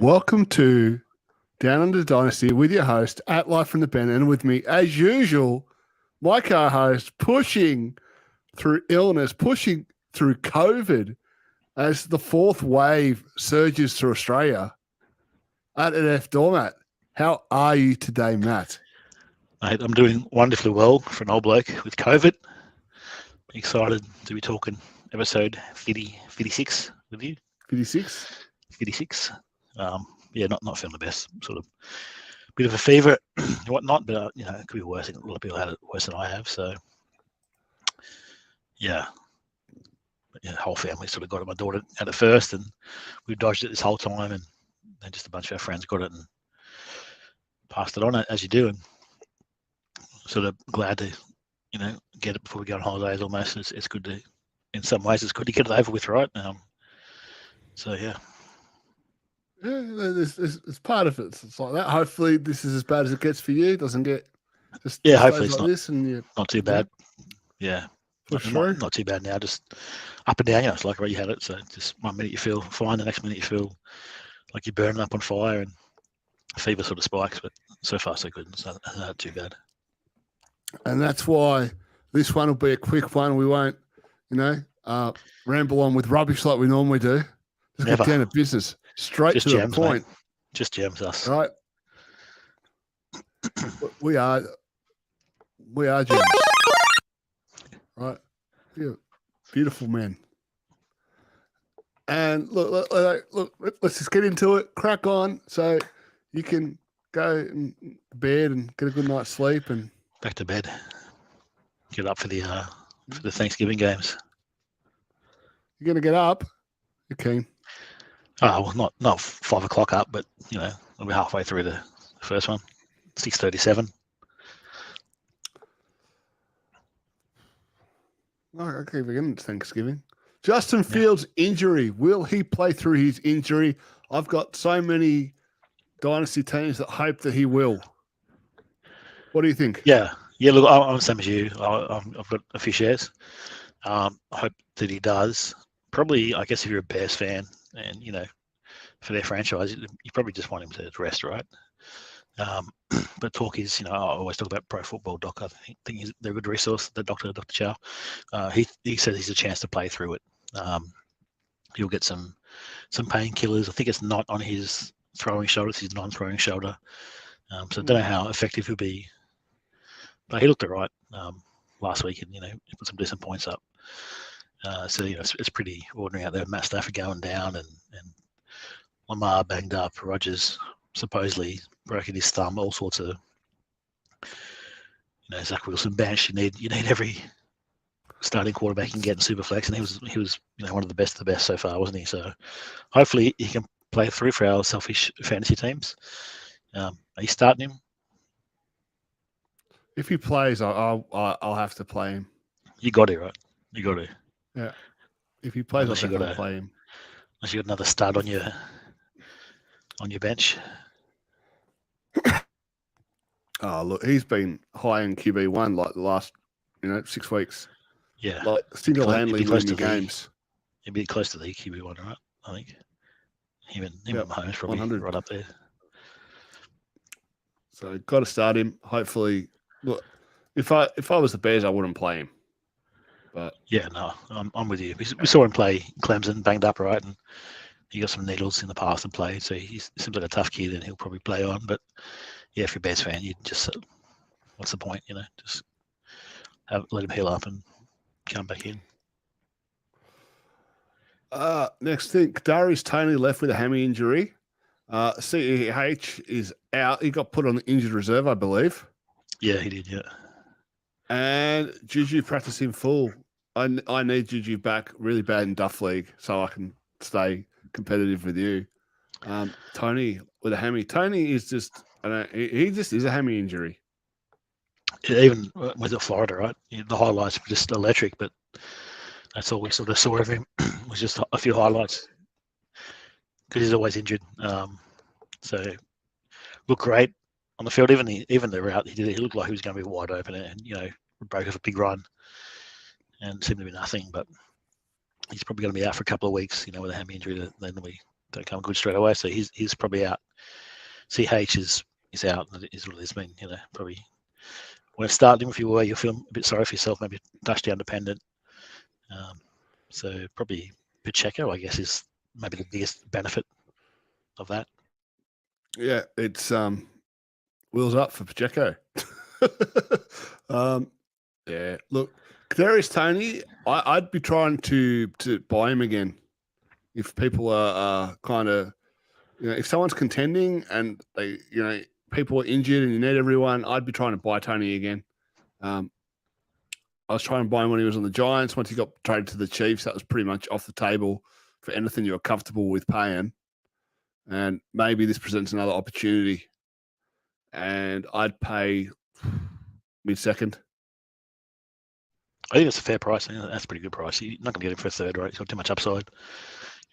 Welcome to Down Under Dynasty with your host at Life from the Pen, and with me, as usual, my co-host pushing through illness, pushing through COVID as the fourth wave surges through Australia. At NF Doormat, how are you today, Matt? Mate, I'm doing wonderfully well for an old bloke with COVID. Excited to be talking episode 56 with you. 56? 56. Yeah, not feeling the best. Sort of bit of a fever and whatnot, but it could be worse. A lot of people had it worse than I have. So yeah, the whole family sort of got it. My daughter had it first, and we dodged it this whole time, and then just a bunch of our friends got it and passed it on, as you do. And sort of glad to get it before we go on holidays. Almost it's good to, in some ways, it's good to get it over with, right? So yeah. Yeah, it's part of it. It's like that. Hopefully, this is as bad as it gets for you. It doesn't get just hopefully it's like not this, and not too bad. Yeah, not too bad now. Just up and down. It's like where you had it. So just 1 minute you feel fine, the next minute you feel like you're burning up on fire, and fever sort of spikes. But so far so good. It's not too bad. And that's why this one will be a quick one. We won't, ramble on with rubbish like we normally do. Just get down to business. Straight just to gems, the point. Mate. Just gems us. Right. We are gems. Right. Yeah. Beautiful men. And look, let's just get into it. Crack on so you can go to bed and get a good night's sleep and back to bed. Get up for the Thanksgiving games. You're gonna get up? You're keen. Oh, well, not 5 o'clock up, but we'll be halfway through the first one. 6:37. Okay, we're getting to Thanksgiving. Justin Fields' injury. Will he play through his injury? I've got so many Dynasty teams that hope that he will. What do you think? Yeah. Look, I'm the same as you. I've got a few shares. I hope that he does. Probably, I guess, if you're a Bears fan, and for their franchise, you probably just want him to rest, right? But talk is, I always talk about Pro Football Doc. I think they're a good resource. The Dr. Chow, he says he's a chance to play through it. He'll get some painkillers. I think it's not on his throwing shoulder; it's his non-throwing shoulder. So I don't know how effective he'll be, but he looked all right last week, and he put some decent points up. So it's pretty ordinary out there. Matt Stafford going down, and Lamar banged up. Rodgers supposedly broken his thumb. All sorts of Zach Wilson bench. You need every starting quarterback you can get in Superflex, and he was one of the best so far, wasn't he? So hopefully he can play through for our selfish fantasy teams. Are you starting him? If he plays, I'll have to play him. You got it, right? You got it. Yeah. If he plays, I'll have to play him. Unless you got another stud on your bench. Oh, look, he's been high in QB1 like the last 6 weeks. Yeah. Like single-handedly winning games. He'd be close to the QB1, right? I think. Him and Mahomes probably 100. Right up there. So got to start him. Hopefully, look, if I was the Bears, I wouldn't play him. But yeah, no, I'm with you. We saw him play Clemson, banged up, right, and he got some needles in the past and played. So he seems like a tough kid, and he'll probably play on. But yeah, if you're a Bears fan, you just what's the point? Just let him heal up and come back in. Next thing, Darius Toney left with a hammy injury. CEH is out. He got put on the injured reserve, I believe. Yeah, he did. Yeah. And Juju practicing full. I need Juju back really bad in Duff League so I can stay competitive with you. Tony with a hammy. Tony is just, he just is a hammy injury. Even with the Florida, right? The highlights were just electric, but that's all we sort of saw of him was just a few highlights because he's always injured. So looked great on the field. Even the route he did, he looked like he was going to be wide open and broke off a big run and seemed to be nothing. But he's probably going to be out for a couple of weeks, with a hammy injury. Then we don't come good straight away. So he's probably out. CH is out, and it is what it is. Probably when it started him, if you were, you'll feel a bit sorry for yourself, maybe touchdown dependent. So probably Pacheco, I guess, is maybe the biggest benefit of that. Yeah, it's wheels up for Pacheco. Yeah, look, Kadarius Toney, I'd be trying to buy him again if people are kind of, if someone's contending and they, people are injured and you need everyone, I'd be trying to buy Toney again. I was trying to buy him when he was on the Giants. Once he got traded to the Chiefs, that was pretty much off the table for anything you were comfortable with paying. And maybe this presents another opportunity. And I'd pay mid-second. I think it's a fair price. That's a pretty good price. You're not going to get him for a third, right? He's got too much upside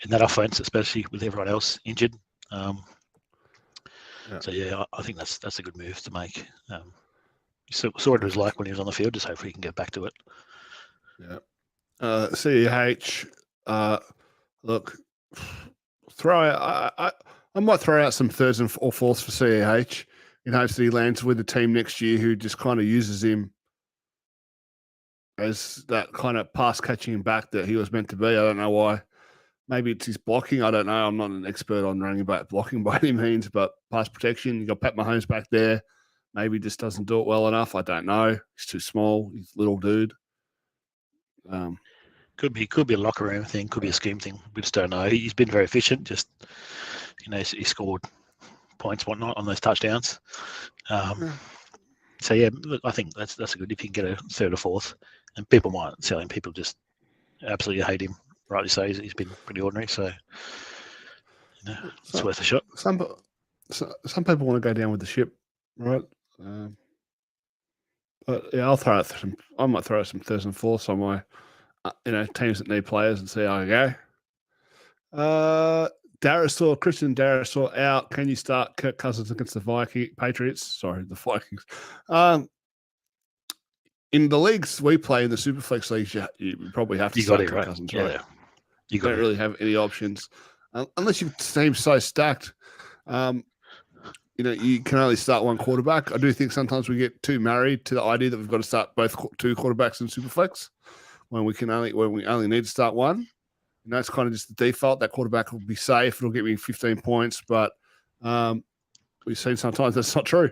in that offense, especially with everyone else injured. So yeah, I think that's a good move to make. You saw what it was like when he was on the field. Just hopefully he can get back to it. Yeah. CEH, look, I might throw out some thirds or fourths for CEH in hopes that he lands with a team next year who just kind of uses him as that kind of pass catching back that he was meant to be. I don't know why. Maybe it's his blocking. I don't know. I'm not an expert on running back blocking by any means, but pass protection, you got Pat Mahomes back there. Maybe he just doesn't do it well enough. I don't know. He's too small. He's a little dude. Could be a locker room thing. Could be a scheme thing. We just don't know. He's been very efficient. Just he scored points, whatnot, on those touchdowns. So yeah, look, I think that's a good if you can get a third or fourth, and people might sell him. People just absolutely hate him. Rightly so. He's been pretty ordinary. So it's worth a shot. Some people want to go down with the ship, right? But yeah, I'll throw out I might throw out some thirds and fourths on my teams that need players and see how I go. Christian Darisaw out. Can you start Kirk Cousins against the Patriots? Sorry, the Vikings. In the leagues we play in the Superflex leagues, you probably have to start Kirk Cousins, right? Yeah. You don't really have any options unless your team's so stacked. You can only start one quarterback. I do think sometimes we get too married to the idea that we've got to start two quarterbacks in Superflex when we only need to start one. It's kind of just the default. That quarterback will be safe. It'll get me 15 points, but we've seen sometimes that's not true.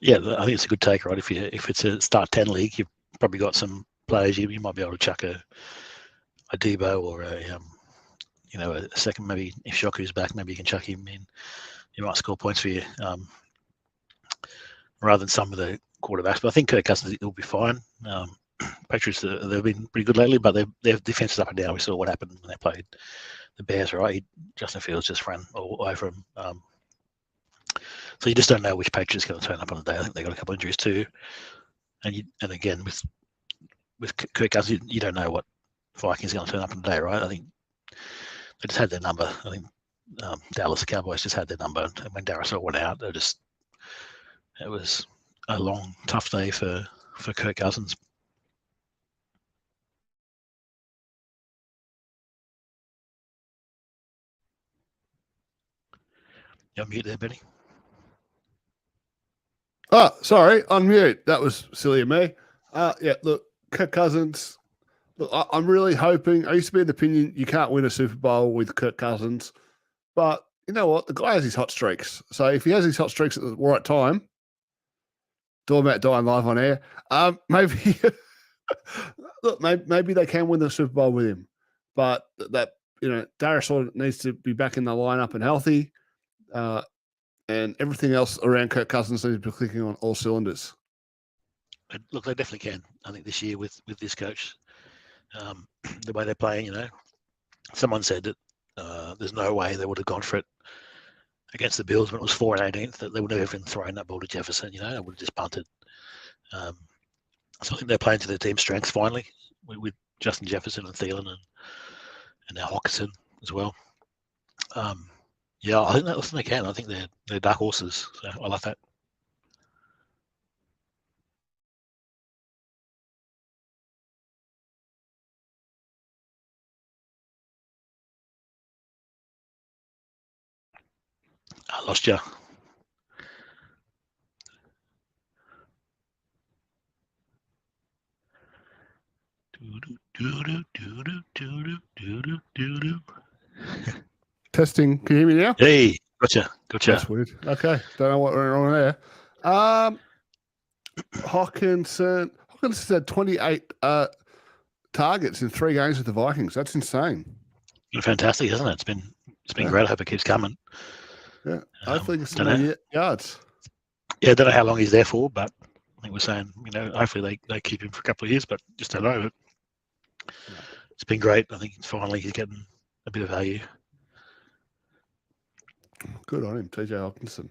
Yeah, I think it's a good take, right? If it's a start 10 league, you've probably got some players you might be able to chuck a Debo or a second. Maybe if Shoku's back, maybe you can chuck him in. He might score points for you rather than some of the quarterbacks. But I think Kirk Cousins will be fine. Patriots, they've been pretty good lately, but their defense is up and down. We saw what happened when they played the Bears, right? Justin Fields just ran all over him. So you just don't know which Patriots going to turn up on the day. I think they got a couple of injuries too, and again with Kirk Cousins, you don't know what Vikings going to turn up on the day, right? I think they just had their number. I think Dallas Cowboys just had their number, and when Darisaw went out, it was a long, tough day for Kirk Cousins. You're on mute there, Benny. Oh, sorry, unmute. That was silly of me. Yeah, look, Kirk Cousins. Look, I'm really hoping. I used to be in the opinion you can't win a Super Bowl with Kirk Cousins, but you know what? The guy has his hot streaks. So if he has his hot streaks at the right time, Doormat dying live on air. Maybe look, maybe they can win the Super Bowl with him, but that Darisaw needs to be back in the lineup and healthy. And everything else around Kirk Cousins needs to be clicking on all cylinders. Look, they definitely can. I think this year with this coach, the way they're playing, someone said that there's no way they would have gone for it against the Bills when it was 4-18, that they would have even thrown that ball to Jefferson. They would have just punted. So I think they're playing to their team's strengths finally with Justin Jefferson and Thielen and now Hawkinson as well. Yeah, I think they can. I think they're dark horses. So I like that. I lost you. Testing. Can you hear me now? Hey, gotcha. That's weird. Okay. Don't know what went wrong there. Hawkinson had 28 targets in 3 games with the Vikings. That's insane. Been fantastic, isn't it? It's been great. I hope it keeps coming. Yeah. Hopefully get some don't more know. yards. Yeah, I don't know how long he's there for, but I think we're saying, hopefully they keep him for a couple of years, but just don't know. No. It's been great. I think finally he's getting a bit of value. Good on him, TJ Hawkinson.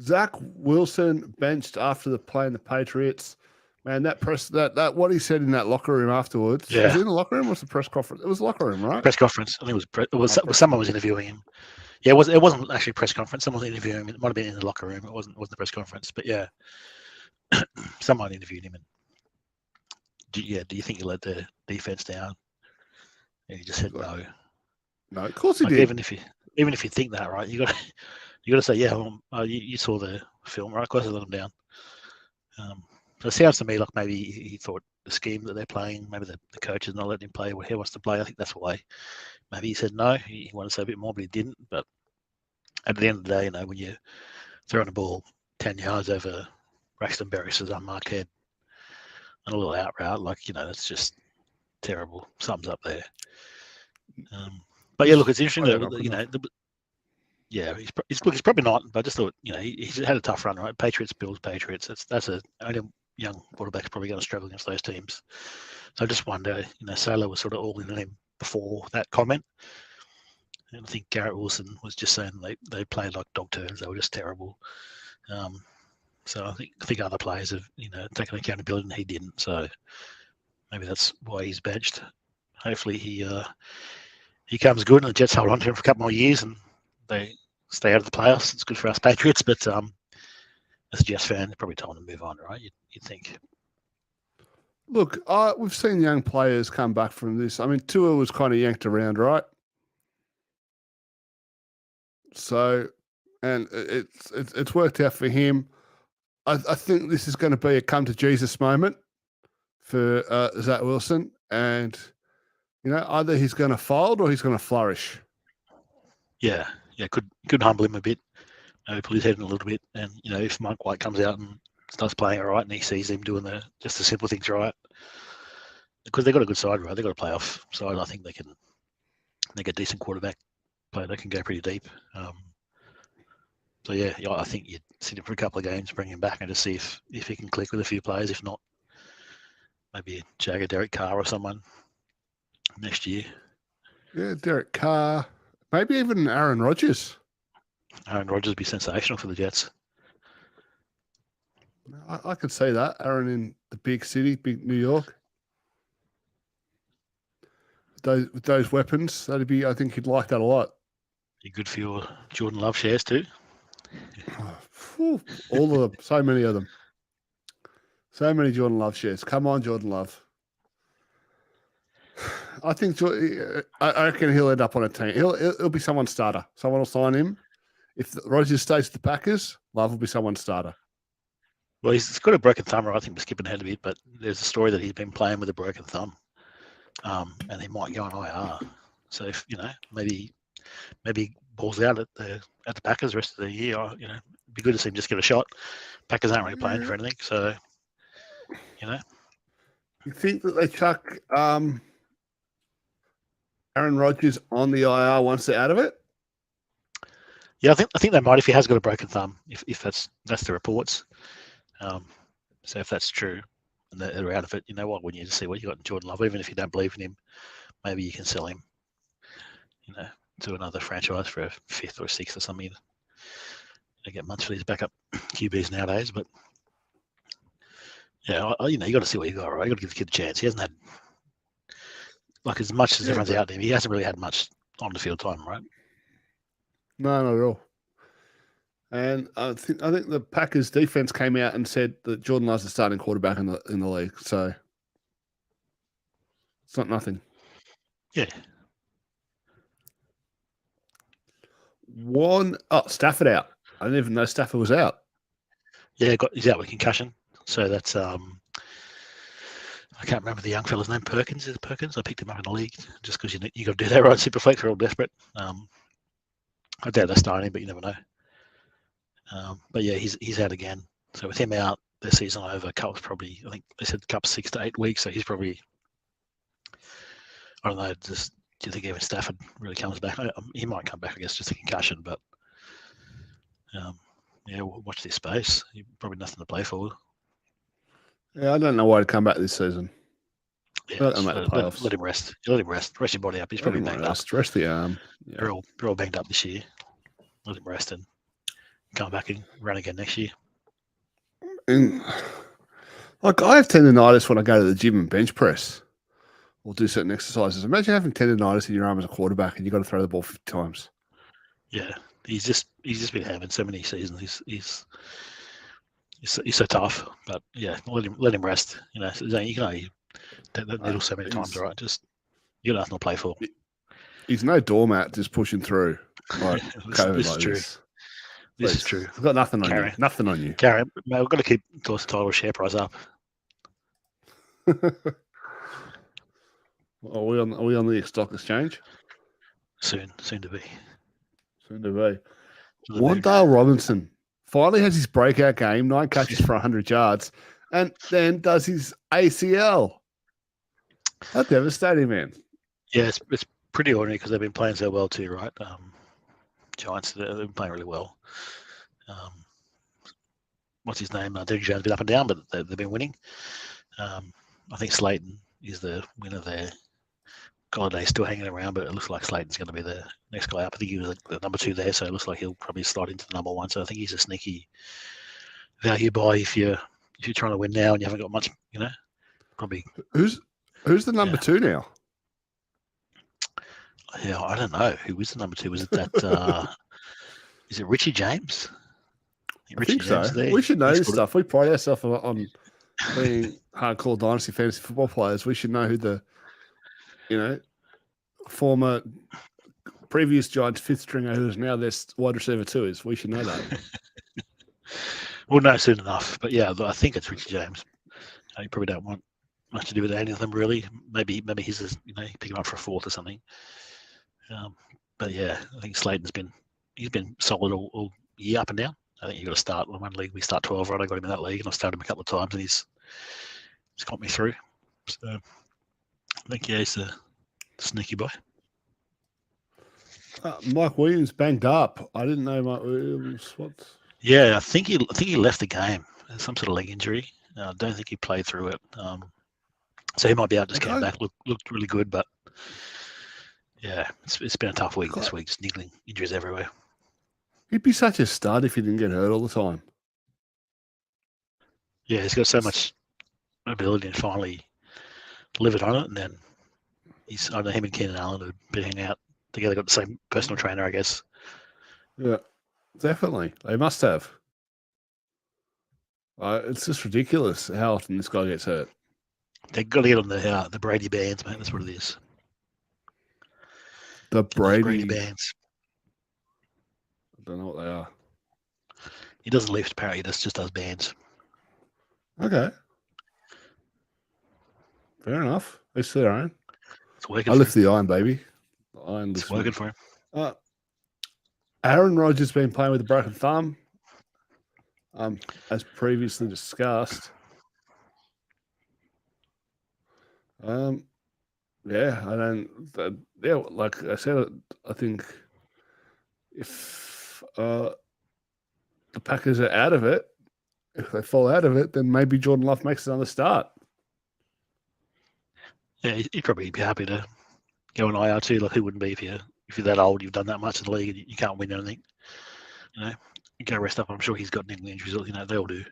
Zach Wilson benched after the play in the Patriots. Man, that what he said in that locker room afterwards. Yeah. Was he in the locker room or was it the press conference? It was the locker room, right? Press conference. I think someone was interviewing him. Yeah, it wasn't actually a press conference. Someone was interviewing him. It might have been in the locker room. It wasn't the press conference, but yeah, someone interviewed him. And do you think you let the defense down? And he just said no. No, of course he did. Even if you think that, right, you got to say, yeah, well, you saw the film, right? Of course I let him down. So it sounds to me like maybe he thought the scheme that they're playing, maybe the coach is not letting him play what he wants to play. I think that's why. Maybe he said no. He wanted to say a bit more, but he didn't. But at the end of the day, when you're throwing the ball 10 yards over Braxton Berrios' unmarked head and a little out route, that's just terrible. Something's up there. But yeah, look, it's interesting that he's probably not. But I just thought he's had a tough run, right? Patriots, Bills, Patriots. That's only young quarterback's probably going to struggle against those teams. So I just wonder, Saylor was sort of all in on him before that comment. And I think Garrett Wilson was just saying they played like dog turns. They were just terrible. So I think other players have taken accountability and he didn't. So maybe that's why he's benched. Hopefully he comes good and the Jets hold on to him for a couple more years and they stay out of the playoffs. It's good for us Patriots, but as a Jets fan, probably time to move on, right? You'd think. Look, we've seen young players come back from this. I mean, Tua was kind of yanked around, right? So, and it's worked out for him. I think this is going to be a come to Jesus moment for Zach Wilson, and either he's going to fold or he's going to flourish. Yeah, could humble him a bit, maybe pull his head in a little bit, and if Mike White comes out and starts playing all right, and he sees him doing just the simple things right, because they've got a good side, right? They've got a playoff side. I think they get decent quarterback play. They can go pretty deep. So yeah, I think you'd sit him for a couple of games, bring him back, and just see if he can click with a few players. If not, maybe Jagger, Derek Carr, or someone next year. Yeah, Derek Carr, maybe even Aaron Rodgers. Aaron Rodgers would be sensational for the Jets. I could see that. Aaron in the big city, big New York. With those weapons, I think he'd like that a lot. Be good for your Jordan Love shares too. All of them, so many of them. So many Jordan Love shares. Come on, Jordan Love. I think I reckon he'll end up on a team. He'll be someone's starter. Someone will sign him. If Rodgers stays at the Packers, Love will be someone's starter. Well, he's got a broken thumb, I think we're skipping ahead a bit, but there's a story that he's been playing with a broken thumb, and he might go on IR. So if maybe balls out at the Packers the rest of the year, it'd be good to see him just get a shot. Packers aren't really playing for anything, so You think that they chuck Aaron Rodgers on the IR once they're out of it? Yeah, I think they might if he has got a broken thumb. If that's the reports. So if that's true and they're out of it, when you see what you got in Jordan Love, even if you don't believe in him, maybe you can sell him, to another franchise for a 5th or a 6th or something. They get much for these backup QBs nowadays, but yeah, you got to see what you got, right? You got to give the kid a chance. He hasn't had as much as everyone's out there. He hasn't really had much on the field time, right? No, not at all. And I think the Packers defense came out and said that Jordan Love's the starting quarterback in the league. So it's not nothing. Yeah. Stafford out. I didn't even know Stafford was out. Yeah, he's out with concussion. So that's I can't remember the young fella's name. Perkins, is it Perkins? I picked him up in the league just because you got to do that, right? Superflex, they're all desperate. I doubt they're starting, but you never know. But yeah, he's out again. So with him out, their season over. Cup's probably, I think they said Cup's 6 to 8 weeks. So he's probably, I don't know. Just do you think even Stafford really comes back? He might come back, I guess, just a concussion. But yeah, we'll watch this space. Probably nothing to play for. Yeah, I don't know why to come back this season. Yeah, let him rest. Let him rest. Rest your body up. He's probably banged up. Rest the arm. Yeah. They're all banged up this year. Let him rest and come back and run again next year. And, like, I have tendonitis when I go to the gym and bench press or do certain exercises. Imagine having tendonitis in your arm as a quarterback and you've got to throw the ball 50 times. Yeah, he's just been having so many seasons. He's so tough. But yeah, let him rest. You know, you can only take that needle so many times, right? Just you got nothing to play for. He's no doormat, just pushing through. Like this is true. This is true. I've got nothing on you. Nothing on you. Gary, mate, we've got to keep the title share price up. Are we on the stock exchange? Soon to be. Soon to be. Wandale Robinson finally has his breakout game, 9 catches for 100 yards, and then does his ACL. How devastating, man. Yeah, it's pretty ordinary because they've been playing so well too, right? Giants, they've been playing really well. What's his name? Derek Jones been up and down, but they've been winning. I think Slayton is the winner there. Golladay's still hanging around, but it looks like Slayton's going to be the next guy up. I think he was the number 2 there, so it looks like he'll probably slide into the number 1. So I think he's a sneaky value buy if you're trying to win now and you haven't got much, you know. Probably. Who's the number 2 now? Yeah, I don't know. Who was the number 2? Was it that? Is it Richie James? I think so. We should know this stuff. We pride ourselves on being hardcore Dynasty fantasy football players. We should know who the, former previous Giants 5th stringer who is now their wide receiver 2 is. We should know that. We'll know soon enough. But yeah, I think it's Richie James. You probably don't want much to do with any of them really. Maybe he's just, pick him up for a 4th or something. But yeah, I think Slayton's been solid all year up and down. I think you've got to start in one league. We start 12, right? I got him in that league and I've started him a couple of times and he's got me through. So I think he's a sneaky boy. Mike Williams banged up. I didn't know Mike Williams. What? Yeah, I think he left the game. Some sort of leg injury. I don't think he played through it. So he might be able to just come back. Looked really good, but yeah, it's been a tough week this week. Just niggling injuries everywhere. He'd be such a stud if he didn't get hurt all the time. Yeah, he's got so much ability to finally live it on it, and then I know him and Keenan Allen have been hanging out together, got the same personal trainer, I guess. Yeah, definitely. They must have. It's just ridiculous how often this guy gets hurt. They've got to get on the Brady bands, mate. That's what it is. The Brady bands. I don't know what they are. He doesn't lift, apparently. He just does bands. Okay. Fair enough. It's their own. It's working. I lift the iron, baby. The iron. It's working for him. Aaron Rodgers been playing with a broken thumb. As previously discussed. Yeah, like I said, I think if the Packers are out of it, if they fall out of it, then maybe Jordan Love makes another start. Yeah, he'd probably be happy to go on IR too. Like, who wouldn't be if you're that old, you've done that much in the league, and you can't win anything. You go rest up. I'm sure he's got niggling injuries. They all do,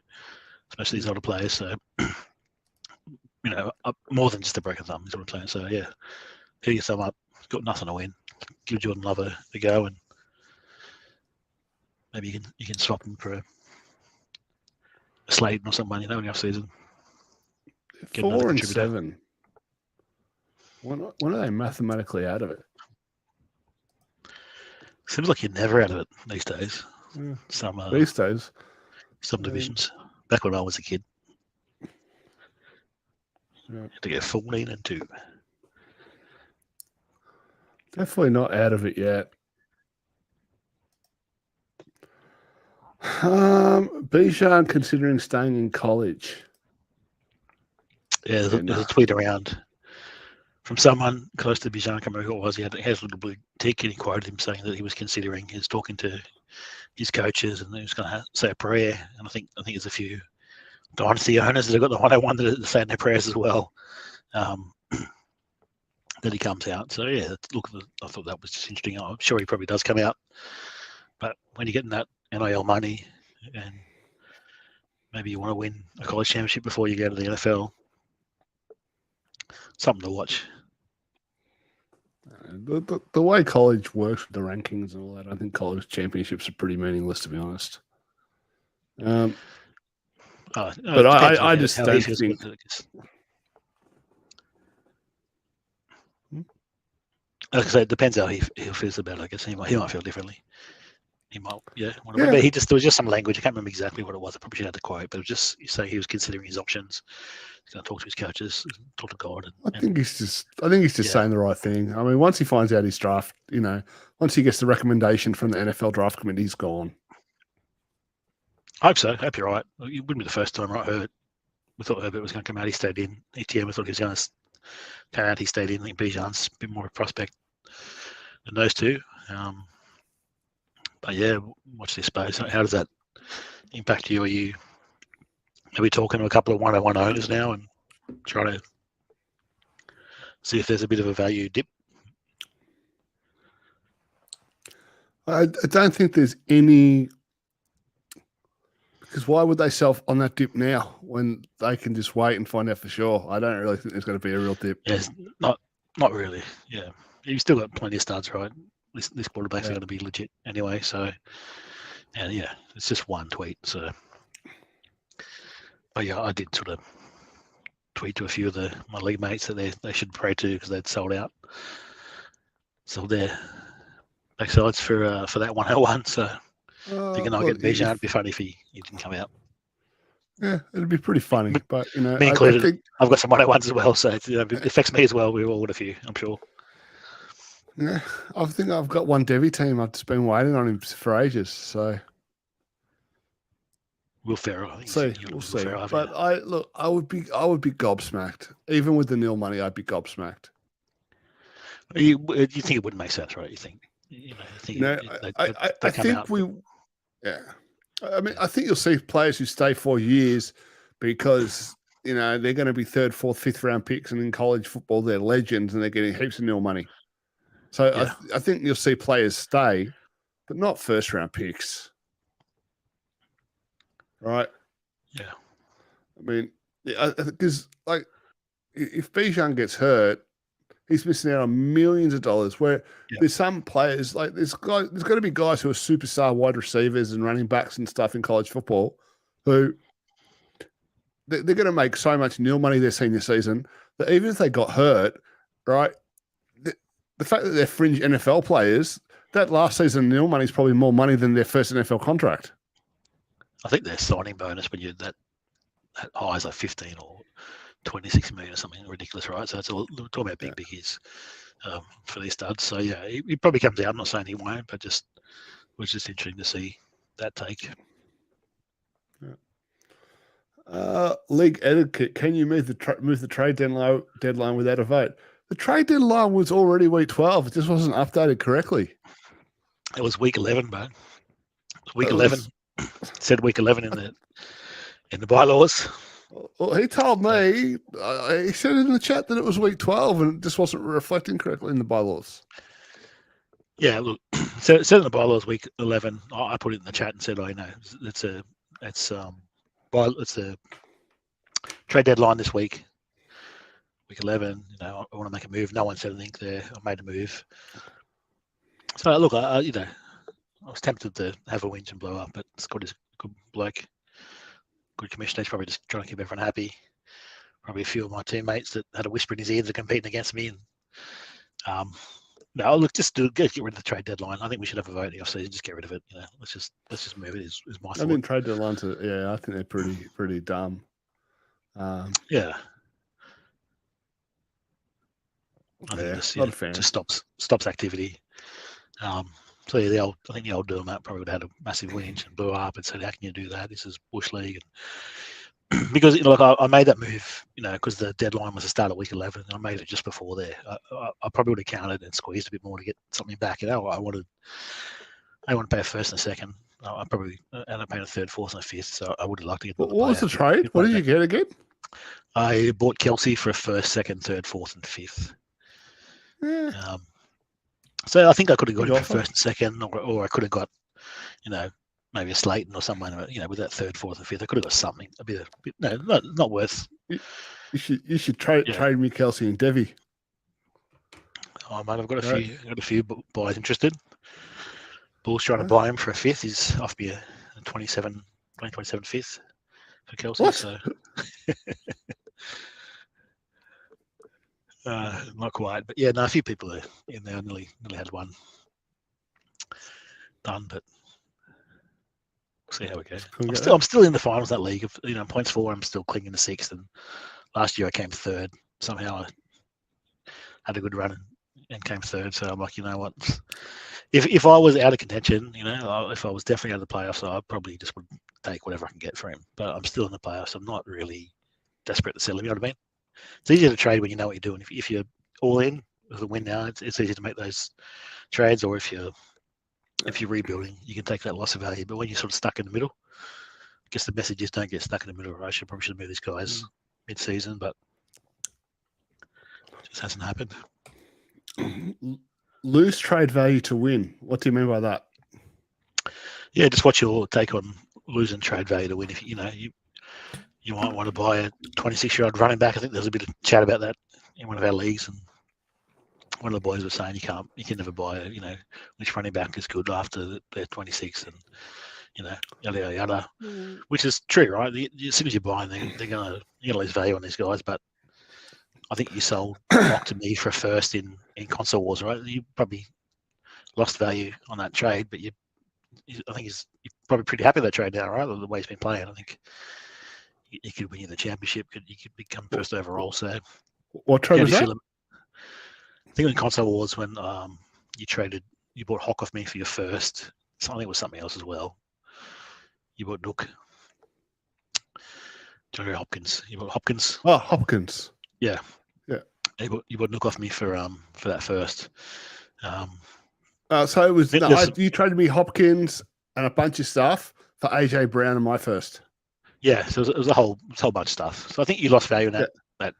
especially these older players. So, more than just a broken thumb is what I'm saying. So yeah, heal your thumb up. Got nothing to win. Give Jordan Love a go, and maybe you can swap him for a Slayton or someone. In the off season. 4-7. When are they mathematically out of it? Seems like you're never out of it these days. Yeah. Some These days. subdivisions. Back when I was a kid, Yeah. had to go 14 and 2. Definitely not out of it yet. Bijan considering staying in college. Yeah, there's a tweet around from someone close to Bijan, I can't remember who it was. He had a little blue tick, and he quoted him saying that he was considering. He's talking to his coaches, and he was going to say a prayer. And I think there's a few Dynasty owners that have got the 101 that are saying their prayers as well. That he comes out. So yeah, look, I thought that was just interesting. I'm sure he probably does come out, but when you're getting that NIL money, and maybe you want to win a college championship before you go to the NFL, something to watch. The way college works with the rankings and all that, I think college championships are pretty meaningless, to be honest. But I just don't think. Like I say, it depends how he feels about it. I guess he might feel differently. He might, Remember, there was just some language. I can't remember exactly what it was. I probably should have the quote, but it was just say he was considering his options. He's going to talk to his coaches, talk to God. I think he's just saying the right thing. I mean, once he finds out his draft, once he gets the recommendation from the NFL draft committee, he's gone. I hope so. I hope you're right. It wouldn't be the first time I heard. We thought Herbert was going to come out. He stayed in. ETM, we thought he was going to come out. He stayed in. I think Bijan's a bit more of a prospect than those two. But yeah, watch this space. How does that impact you? Are we talking to a couple of 101 owners now and trying to see if there's a bit of a value dip? I don't think there's any, because why would they sell on that dip now when they can just wait and find out for sure? I don't really think there's going to be a real dip. Yes, not really. Yeah, you've still got plenty of studs, right? This quarterback's going to be legit anyway. So, and yeah, it's just one tweet. So, but yeah, I did sort of tweet to a few of my league mates that they should pray to because they'd sold their backsides for that 101. So, thinking I'll get Bijan. It'd be funny if he didn't come out. Yeah, it'd be pretty funny. But me included. I've got some 101s as well, so it affects me as well. We've all got a few, I'm sure. Yeah, I think I've got one Devi team. I've just been waiting on him for ages. So Will Ferrell, I think. We'll see. But I would be gobsmacked. Even with the nil money, I'd be gobsmacked. You think it wouldn't make sense, right? You think? I think we. Yeah, I mean, I think you'll see players who stay 4 years because they're going to be 3rd, 4th, 5th round picks, and in college football they're legends and they're getting heaps of nil money. So yeah. I think you'll see players stay, but not 1st round picks. Right? Yeah. I mean, because if Bijan gets hurt, he's missing out on millions of dollars. Where there's some players there's got to be guys who are superstar wide receivers and running backs and stuff in college football who they're going to make so much nil money their senior season that even if they got hurt, right? The fact that they're fringe NFL players, that last season nil money is probably more money than their first NFL contract. I think their signing bonus when you're that high is like 15 or 26 million or something ridiculous, right? So we're talking about big biggies for these studs. So yeah, he probably comes out. I'm not saying he won't, but it was just interesting to see that take. League etiquette: can you move the trade deadline without a vote? The trade deadline was already week 12. It just wasn't updated correctly. It was week 11, bro. Week 11. Said week 11 in the bylaws. Well, he told me, he said in the chat that it was week 12 and it just wasn't reflecting correctly in the bylaws. Yeah, look, so it said in the bylaws week 11. I put it in the chat and said, it's the trade deadline this week. Week 11, I want to make a move. No one said anything there. I made a move. So look, I was tempted to have a whinge and blow up, but Scott is a good bloke, good commissioner. He's probably just trying to keep everyone happy. Probably a few of my teammates that had a whisper in his ear that are competing against me, and No, look, just get rid of the trade deadline. I think we should have a vote in the off-season. Just get rid of it. Let's just move it. Is my I thought. mean, trade deadlines are, I think they're pretty dumb. Yeah. I think not a fan. just stops activity. So yeah, I think the old Dermot probably would have had a massive whinge and blew up and said, "How can you do that? This is bush league." And because I made that move, because the deadline was the start of week 11, and I made it just before there. I probably would have counted and squeezed a bit more to get something back. I want to pay a first and a second. I probably end up paying a third, fourth, and a fifth. So I would have liked to get. What was the trade? What did you get again? I bought Kelsey for a first, second, third, fourth, and fifth. Yeah. So I think I could have got it for first and second, or I could have got, maybe a Slayton or someone, with that third, fourth, and fifth. I could have got something a bit. No, not worth. You should trade me Kelsey and Devi. Oh man, I've got a few boys interested. Bull's trying to buy him for a fifth. He's off me a 2027 fifth for Kelsey. What? So not quite, but yeah, no, a few people are in there. I nearly had one done, but we'll see how it goes. I'm still in the finals of that league. Points for, I'm still clinging to sixth, and last year I came third. Somehow I had a good run and came third. So I'm like, you know what? If I was out of contention, if I was definitely out of the playoffs, I probably just would take whatever I can get for him. But I'm still in the playoffs. I'm not really desperate to sell him. You know what I mean? It's easier to trade when you know what you're doing. If you're all in with a win now, it's easier to make those trades. Or if you're rebuilding, you can take that loss of value. But when you're sort of stuck in the middle, I guess the message is don't get stuck in the middle. I probably should move these guys mid-season, but it just hasn't happened. Lose trade value to win. What do you mean by that? Yeah, just what's your take on losing trade value to win? If you might want to buy a 26-year-old running back. I think there's a bit of chat about that in one of our leagues, and one of the boys was saying you can never buy which running back is good after they're 26, and yada yada, which is true, right? As soon as you buy them, you're gonna lose value on these guys. But I think you sold Mock to me for a first in console wars, right? You probably lost value on that trade, but I think you're probably pretty happy with that trade now, right? The way he's been playing, I think. You could win you the championship. You could become first overall. So, what trade was that? I think in console wars when you bought Hock off me for your first. I think it was something else as well. You bought Nook. Johnny Hopkins. You bought Hopkins. Oh, Hopkins. Yeah. Yeah. You bought Nook off me for that first. So it was you traded me Hopkins and a bunch of stuff for AJ Brown and my first. Yeah, so it was a whole bunch of stuff. So I think you lost value in that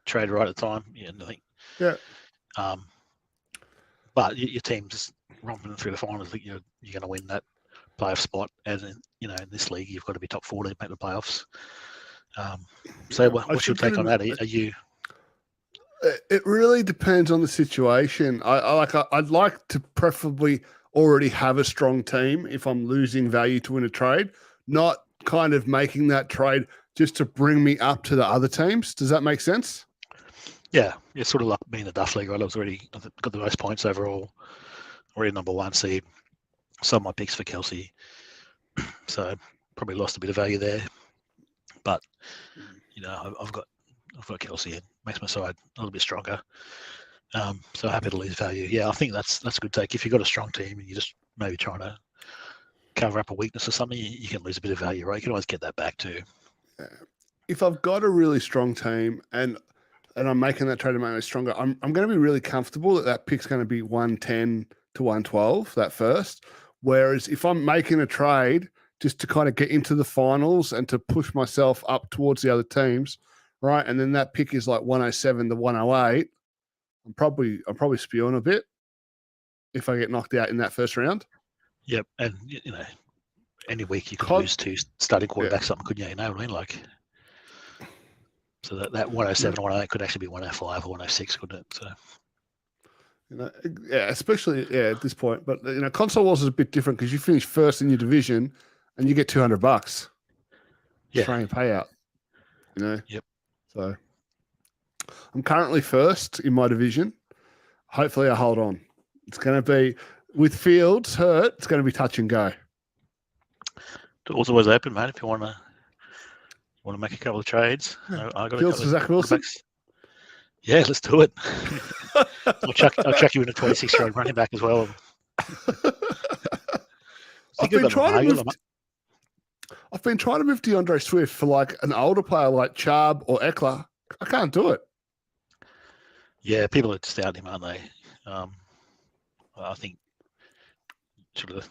trade right at the time. Yeah, I think. Yeah. But your team's romping through the finals. I think you're going to win that playoff spot, and in this league, you've got to be top 4 to make the playoffs. So what's your take on that? Are you? It really depends on the situation. I'd like to preferably already have a strong team if I'm losing value to win a trade, not kind of making that trade just to bring me up to the other teams. Does that make sense? Yeah, it's sort of like being the Duff League, right? I got the most points overall, already number 1 seed. Some of my picks for Kelsey, so probably lost a bit of value there. But I've got Kelsey, and makes my side a little bit stronger. So happy to lose value. Yeah, I think that's a good take. If you've got a strong team and you're just maybe trying to cover up a weakness or something, you can lose a bit of value, right? You can always get that back too. If I've got a really strong team and I'm making that trade to make me stronger, I'm going to be really comfortable that pick's going to be 110 to 112, that first. Whereas if I'm making a trade just to kind of get into the finals and to push myself up towards the other teams, right? And then that pick is like 107 to 108, I'm probably spewing a bit if I get knocked out in that first round. Yep, and any week you could lose 2 starting quarterbacks, something, couldn't you? You know what I mean? Like, so that 107 or 108 could actually be 105 or 106, couldn't it? So, especially at this point. But console wars is a bit different because you finish first in your division and you get $200. Yeah, Australian payout. Yep. So I'm currently first in my division. Hopefully, I hold on. It's going to be, with Fields hurt, it's going to be touch and go. Door's always open, mate. If you want to make a couple of trades, Yeah. I got Fields a for couple Zach of Wilson? quarterbacks. Yeah, let's do it. I'll chuck you in a 26-year-old running back as well. I've been trying to move DeAndre Swift for like an older player like Chubb or Eckler. I can't do it. Yeah, people are just out him, aren't they? I think sort of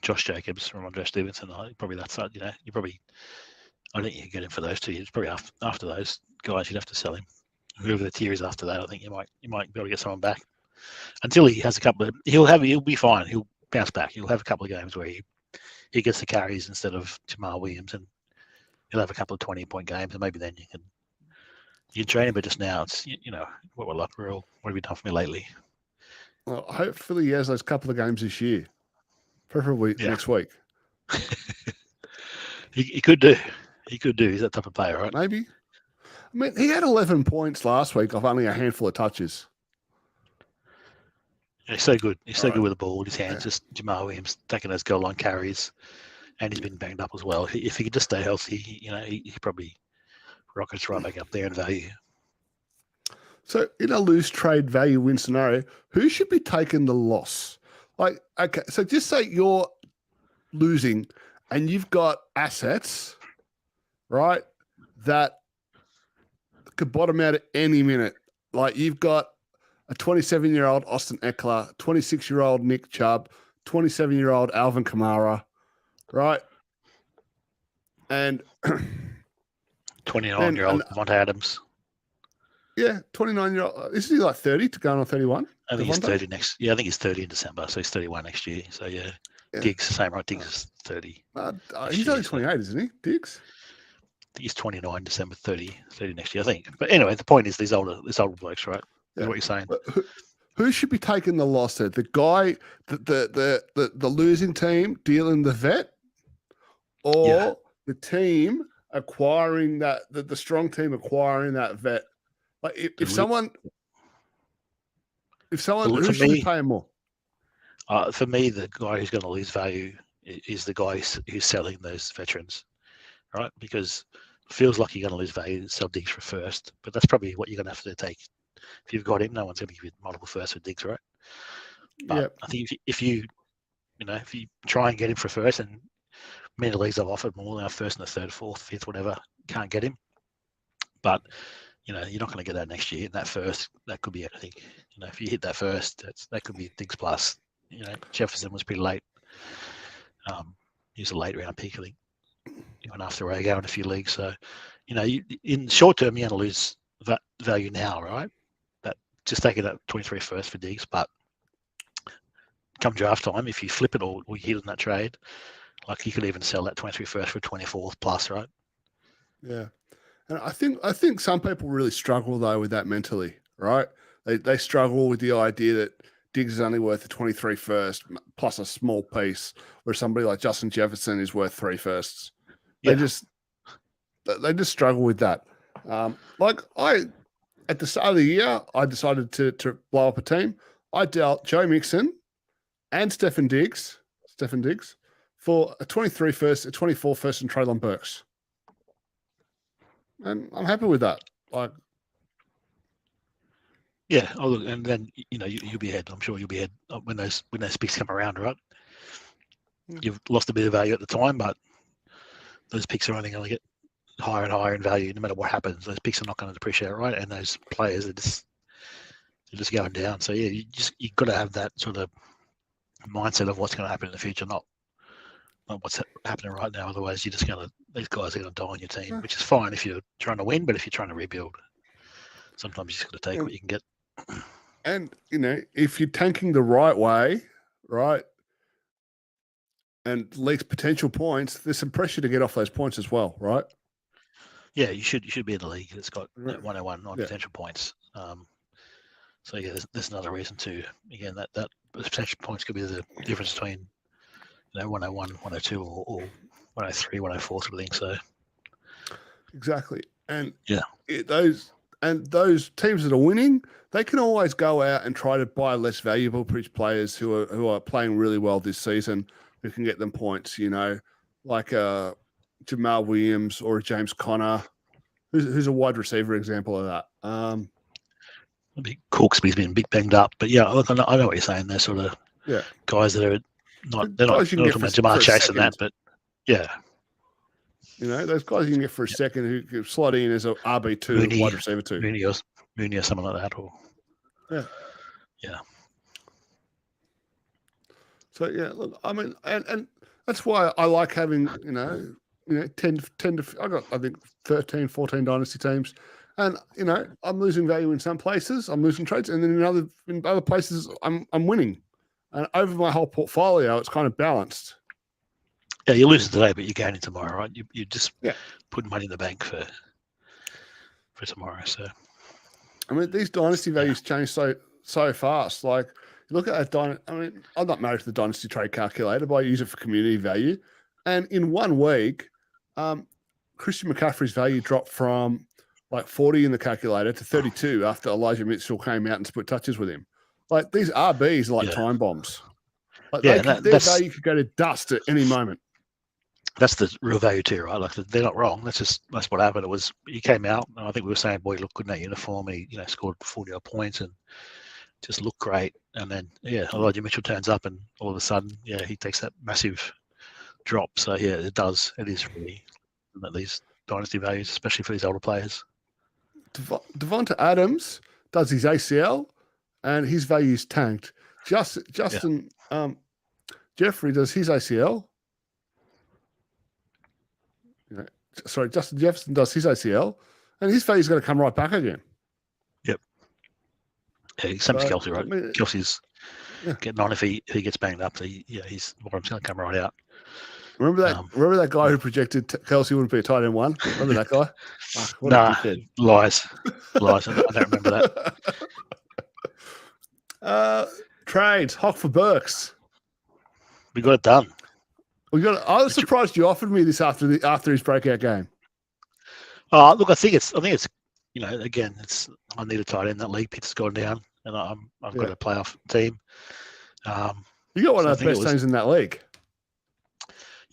Josh Jacobs from Andre Stevenson. Probably that's you know I think you can get him for those 2 years. Probably after those guys, you'd have to sell him. Whoever the tier is after that, I think you might be able to get someone back. Until he has a couple of, he'll be fine. He'll bounce back. He'll have a couple of games where he gets the carries instead of Jamal Williams, and he'll have a couple of 20-point games, and maybe then you can train him. But just now, it's what we're like. What have you done for me lately? Well, hopefully he has those couple of games this year, preferably next week. he could do. He could do. He's that type of player, right? Maybe. I mean, he had 11 points last week off only a handful of touches. Yeah, he's so good. He's so good with the ball with his hands. Just Jamal Williams taking those goal line carries, and he's been banged up as well. If he could just stay healthy, he probably rockets right back up there in value. So in a loose trade value win scenario, who should be taking the loss? Like, okay, so just say you're losing and you've got assets, right, that could bottom out at any minute. Like you've got a 27-year-old Austin Eckler, 26-year-old Nick Chubb, 27-year-old Alvin Kamara, right? And 29-year-old Devontae Adams. Yeah, 29-year-old. Isn't he like 30 to go on 31? I think he's 30 next. Yeah, I think he's 30 in December, so he's 31 next year. So yeah. Diggs, same right? Diggs is 30. He's only 28, isn't he? Diggs? I think he's 29 December, 30 next year, I think. But anyway, the point is these older blokes, right? Is what you're saying. Who should be taking the loss there? The guy, the losing team dealing the vet, or the team acquiring that the strong team acquiring that vet? Like if someone who should be paying more? For me, the guy who's going to lose value is the guy who's selling those veterans, right? Because it feels like you're going to lose value to sell Diggs for first, but that's probably what you're going to have to take. If you've got him, no one's going to give you multiple firsts for Diggs, right? But I think if you try and get him for first, and many leagues have offered more than a first and a third, fourth, fifth, whatever, can't get him. But you're not going to get that next year. And that first, that could be anything. If you hit that first, that could be Diggs plus. Jefferson was pretty late. He was a late round pick, I think. He went after Rago in a few leagues. So, in the short term, you're going to lose that value now, right? That just taking that 23 first for Diggs. But come draft time, if you flip it or you hit on that trade, like you could even sell that 23 first for 24th plus, right? Yeah. And I think some people really struggle though with that mentally, right? They struggle with the idea that Diggs is only worth a 23 first plus a small piece, where somebody like Justin Jefferson is worth 3 firsts. They just struggle with that. At the start of the year, I decided to blow up a team. I dealt Joe Mixon and Stephen Diggs for a 23 first, a 24 first, and Treylon Burks. And I'm happy with that. Yeah. Oh, look, and then you'll be ahead. I'm sure you'll be ahead when those picks come around, right? You've lost a bit of value at the time, but those picks are only going to get higher and higher in value no matter what happens. Those picks are not going to depreciate, right? And those players are just going down. So yeah, you've got to have that sort of mindset of what's going to happen in the future, not what's happening right now. Otherwise, these guys are going to die on your team, which is fine if you're trying to win, but if you're trying to rebuild, sometimes you just got to take what you can get. And if you're tanking the right way, right, and leaks potential points, there's some pressure to get off those points as well, right? Yeah, you should be in a league that's got 101 potential points. So yeah, there's another reason to, again, that potential points could be the difference between 101, 102, or 103, 104 sort of thing. So exactly, and yeah, those And those teams that are winning, they can always go out and try to buy less valuable players who are playing really well this season, who can get them points. Like Jamal Williams or James Conner, who's a wide receiver example of that. Corksby's been big banged up, but yeah, look, I know what you're saying. They're sort of guys that are they're not talking about Jamar Chase and that, but yeah. Those guys you can get for a second who can slot in as a RB2, wide receiver 2. Mooney or someone like that. Or yeah. So, look, I mean, and that's why I like having, 10 to, I got, I think, 13, 14 dynasty teams. And, I'm losing value in some places, I'm losing trades. And then in other places, I'm winning. And over my whole portfolio, it's kind of balanced. Yeah, you're losing today, but you're gaining tomorrow, right? You just put money in the bank for tomorrow. So, I mean, these dynasty values change so fast. Like, you look at that I'm not married to the dynasty trade calculator, but I use it for community value. And in 1 week, Christian McCaffrey's value dropped from like 40 in the calculator to 32 after Elijah Mitchell came out and split touches with him. Like, these RBs are like time bombs. Like, their value could go to dust at any moment. That's the real value too, right? Like, they're not wrong. That's what happened. It was, he came out, and I think we were saying, boy, he looked good in that uniform. He, scored 40 odd points and just looked great. And then, Elijah Mitchell turns up, and all of a sudden, he takes that massive drop. So it does. It is really these dynasty values, especially for these older players. Devonta Adams does his ACL, and his value's tanked. Justin Jeffrey does his ACL. Justin Jefferson does his ACL, and his value's going to come right back again. Yep. Yeah, same as Kelsey, right? Kelsey's getting on if he gets banged up. His bottom's going to come right out. Remember that guy who projected Kelsey wouldn't be a tight end 1? Remember that guy? Lies. I don't remember that. Trades, Hock for Burks. We got it done. I was surprised you offered me this after his breakout game. Oh, look, I think it's again, I need a tight end. That league pit's gone down, and I've got a playoff team. You got one of the best teams in that league.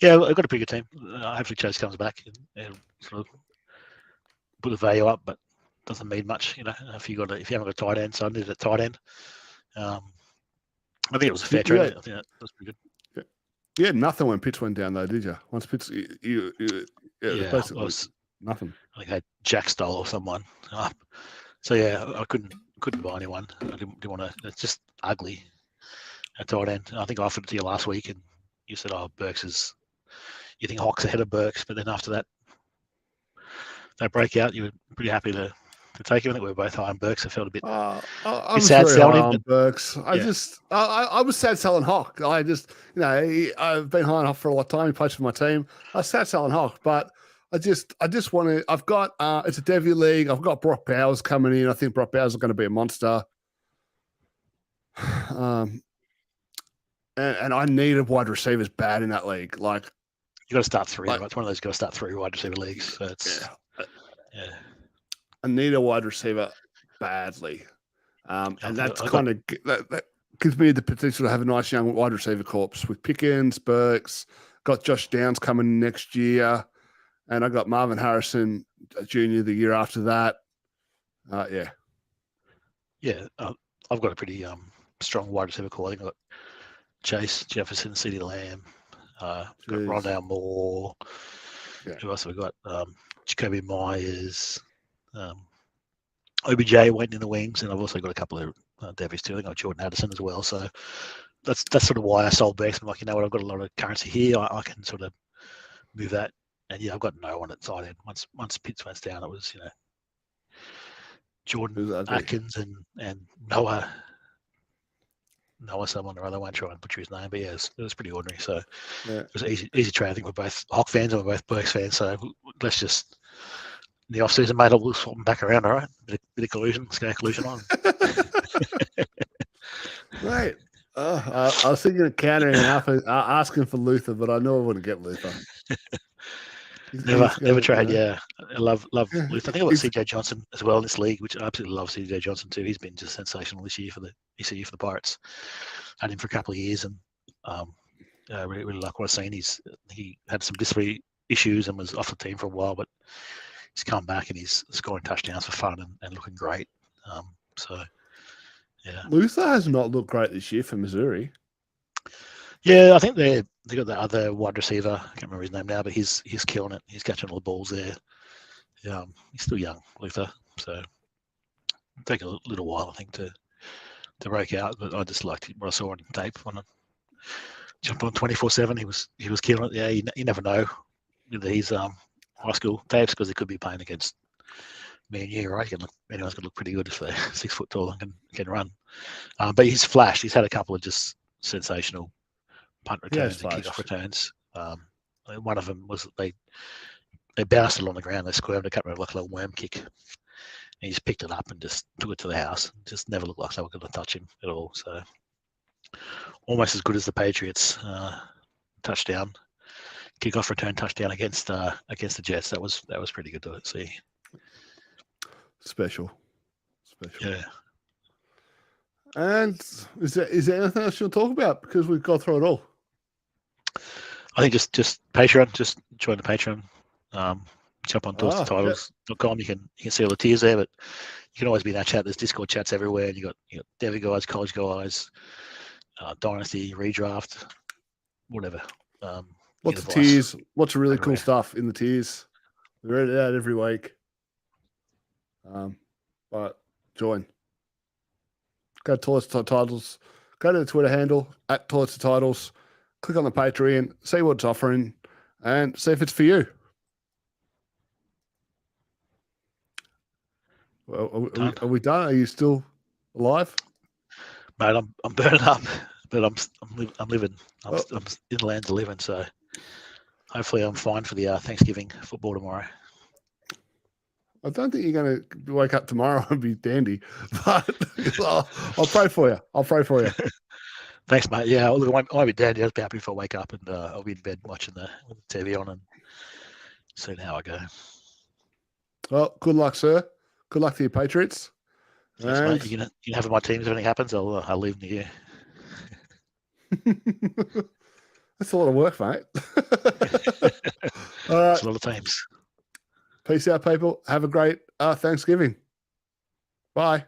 Yeah, I've got a pretty good team. Hopefully Chase comes back and sort of put the value up, but doesn't mean much, if you haven't got a tight end. So I needed a tight end. I think it was a fair trade. I think that was pretty good. You had nothing when Pitts went down, though, did you? Once Pitts, basically was nothing. I think I had Jack Stoll or someone. So I couldn't buy anyone. I didn't want to. It's just ugly. A tight end. I think I offered it to you last week, and you said, "Oh, Burks is." You think Hawk's ahead of Burks, but then after that breakout, you were pretty happy to take him. I think we were both high on Burks. I felt a bit sad selling him. Burks. I was sad selling Hawk. I just, I've been high on Hawk for a long time. He plays for my team. I was sad selling Hawk, but I just want to. I've got it's a Devy league. I've got Brock Bowers coming in. I think Brock Bowers is going to be a monster. And I needed wide receivers bad in that league. Like, you got to start 3. Right? It's one of those got to start 3 wide receiver leagues. So it's I need a wide receiver badly, and that's that gives me the potential to have a nice young wide receiver corpse with Pickens, Burks. Got Josh Downs coming next year, and I got Marvin Harrison Jr. the year after that. I've got a pretty strong wide receiver core. I think I got Chase, Jefferson, CeeDee Lamb, got Rondale Moore. Who else have we got? Jacoby Myers, OBJ waiting in the wings, and I've also got a couple of Devies too. I think I got Jordan Addison as well. So that's sort of why I sold Burks. I'm like, I've got a lot of currency here. I can sort of move that. And I've got no one at tight end. Once Pitts went down, it was Jordan Atkins and Noah someone or other. I won't try and butcher his name, but it was pretty ordinary. So it was an easy trade. I think we're both Hawk fans and we're both Burks fans. So let's just in the off season, mate, we'll swap them back around. All right, bit of collusion. Let's go collusion on. Right. I was thinking of countering and asking for Luther, but I know I wouldn't get Luther. Never trade. Yeah, I love Yeah, Luther. I think I got CJ Johnson as well in this league, which I absolutely love CJ Johnson too. He's been just sensational this year for the Pirates. Had him for a couple of years, and really like what I've seen. He had some disciplinary issues and was off the team for a while, but he's come back and he's scoring touchdowns for fun and looking great. So yeah, Luther has not looked great this year for Missouri. yeah, I think they got the other wide receiver. I can't remember his name now, but he's killing it. He's catching all the balls there. He's still young, Luther, so it'll take a little while, I think, to break out. But I just liked what I saw on tape. When I jumped on 24/7, he was killing it. Yeah, you never know with these high school tapes because they could be playing against me and you, right? Anyone's going to look pretty good if they're 6 foot tall and can run. But he's flashed. He's had a couple of just sensational punt returns and kickoff returns. One of them was they bounced it on the ground. They squirmed. They cut like a little worm kick. And he just picked it up and just took it to the house. Just never looked like they were going to touch him at all. So almost as good as the Patriots touchdown, kickoff return touchdown against the Jets. That was pretty good to see. Special. Yeah. And is there anything else you'll talk about? Because we've got through it all. I think just Patreon. Just join the Patreon. Jump on tourstotitles.com. You can see all the tiers there, but you can always be in that chat. There's Discord chats everywhere. And you got Devy guys, college guys, Dynasty, redraft, whatever. Lots of tiers. Lots of really cool stuff in the tiers. We read it out every week. But join. Go to Toilets to Titles. Go to the Twitter handle at Toilets to Titles. Click on the Patreon. See what it's offering, and see if it's for you. Well, are we done? Are you still alive? Mate, I'm burning up, but I'm living. I'm in the lands of living. So hopefully I'm fine for the Thanksgiving football tomorrow. I don't think you're going to wake up tomorrow and be dandy, but I'll pray for you. Thanks, mate. Yeah, I won't be dandy. I'll be happy if I wake up and I'll be in bed watching the TV on and seeing how I go. Well, good luck, sir. Good luck to your Patriots. Thanks, mate. You can have my teams if anything happens. I'll leave them to you. That's a lot of work, mate. All right. That's a lot of teams. Peace out, people. Have a great Thanksgiving. Bye.